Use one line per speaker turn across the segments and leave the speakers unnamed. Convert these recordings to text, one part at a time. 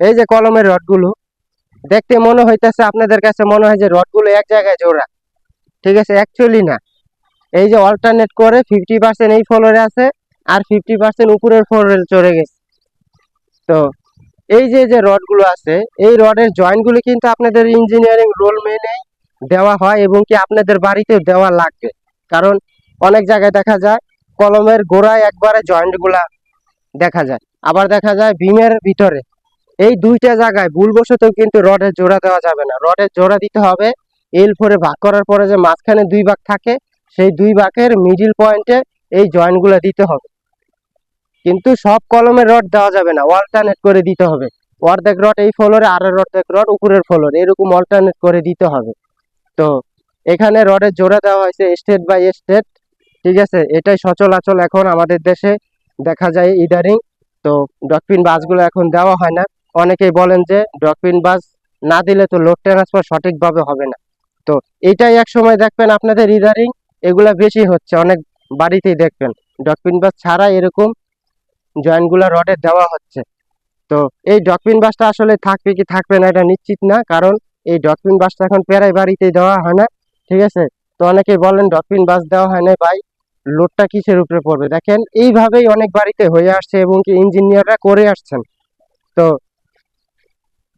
এই যে কলমের রডগুলো দেখতে মনে হইতেছে, আপনাদের কাছে মনে হয় যে রডগুলো এক জায়গায় জোড়া, ঠিক আছে, অ্যাকচুয়ালি না। এই যে অল্টারনেট করে 50% এই ফ্লোরে আছে আর 50% উপরের ফ্লোরে চলে গেছে। তো এই যে যে রডগুলো আছে, এই রডের জয়েন্টগুলো কিন্তু আপনাদের ইঞ্জিনিয়ারিং রোল মেনে দেওয়া হয় এবং কি আপনাদের বাড়িতেও দেওয়া লাগবে। কারণ অনেক জায়গায় দেখা যায় কলমের গোড়ায় একবারে জয়েন্টগুলা দেখা যায়, আবার দেখা যায় বিমের ভিতরে। এই দুইটা জায়গায় ভুলবশত কিন্তু রডের জোড়া দেওয়া যাবে না। রডের জোড়া দিতে হবে L4 ভাগ করার পরে যে মাঝখানে দুই ভাগ থাকে, সেই দুই ভাগের মিডিল পয়েন্টে এই জয়েন্টগুলো দিতে হবে। কিন্তু সব কলমের রড দেওয়া যাবে না, অল্টারনেট করে দিতে হবে। অর্ধেক রড এই ফ্লোরে আর অর্ধেক রড উপরের ফ্লোরে, এরকম অল্টারনেট করে দিতে হবে। তো এখানে রডের জোড়া দেওয়া হয়েছে স্টেট বাই স্টেট, ঠিক আছে। এটাই সচলাচল এখন আমাদের দেশে দেখা যায় ইদারিং। তো ডকপিন বাসগুলো এখন দেওয়া হয় না। অনেকেই বলেন যে ডকপিন বাস না দিলে তো লোড ট্রান্সফার সঠিকভাবে হবে না। তো এটাই এক সময় দেখবেন আপনাদের ইদারিং এগুলা বেশি হচ্ছে, অনেক বাড়িতেই দেখবেন ডকপিন বাস ছাড়া এরকম জয়েন্টগুলো রডে দেওয়া হচ্ছে। তো এই ডকপিন বাসটা আসলে থাকবে কি থাকবে না এটা নিশ্চিত না, কারণ এই ডকপিন বাসটা এখন প্রায় বাড়িতেই দেওয়া হয় না, ঠিক আছে। তো অনেকেই বলেন ডকপিন বাস দেওয়া হয় না ভাই, লোডটা কিসের উপরে পড়বে। দেখেন এইভাবেই অনেক বাড়িতে হয়ে আসছে এবং কি ইঞ্জিনিয়াররা করে আসছেন। তো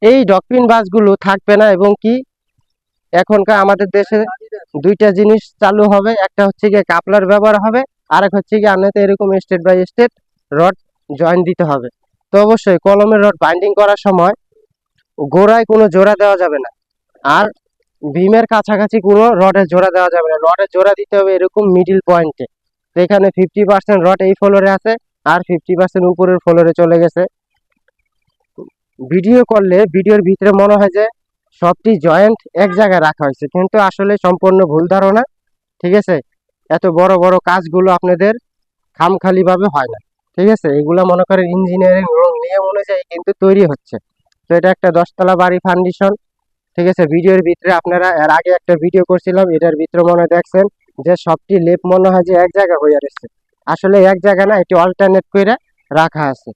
এই ডকপিন বাসগুলো থাকবে না এবং কি এখনকার আমাদের দেশে দুইটা জিনিস চালু হবে, একটা হচ্ছে গিয়ে কাপলার ব্যবহার হবে, আর এক হচ্ছে গিয়ে আপনাদের এরকম state by state rod joint দিতে হবে। তো অবশ্যই কলমের রড বাইন্ডিং করার সময় গোড়ায় কোনো জোড়া দেওয়া যাবে না, আর বিমের কাছাকাছি কোনো রডের জোড়া দেওয়া যাবে না। রডের জোড়া দিতে হবে এরকম মিডিল পয়েন্টে। তো এখানে 50% রড এই ফ্লোরে আছে আর 50% উপরের ফ্লোরে চলে গেছে। ভিডিও করলে ভিডিওর ভিতরে মনে হয় যে সবটি জয়েন্ট এক জায়গায় রাখা হয়েছে, কিন্তু আসলে সম্পূর্ণ ভুল ধারণা, ঠিক আছে। এত বড় বড় কাজগুলো আপনাদের খামখালি ভাবে হয় না, ঠিক আছে। এগুলো মনে করেন ইঞ্জিনিয়ারিং নিয়ম অনুযায়ী কিন্তু তৈরি হচ্ছে। তো এটা একটা 10তলা বাড়ি ফাউন্ডেশন, ঠিক আছে। ভিডিওর ভিতরে আপনারা এর আগে একটা ভিডিও করছিলাম, এটার ভিতরে মনে হয় দেখছেন যে সবটি লেপ মনে হয় যে এক জায়গা হয়ে আসছে, আসলে এক জায়গা না, এটি অল্টারনেট করে রাখা আছে।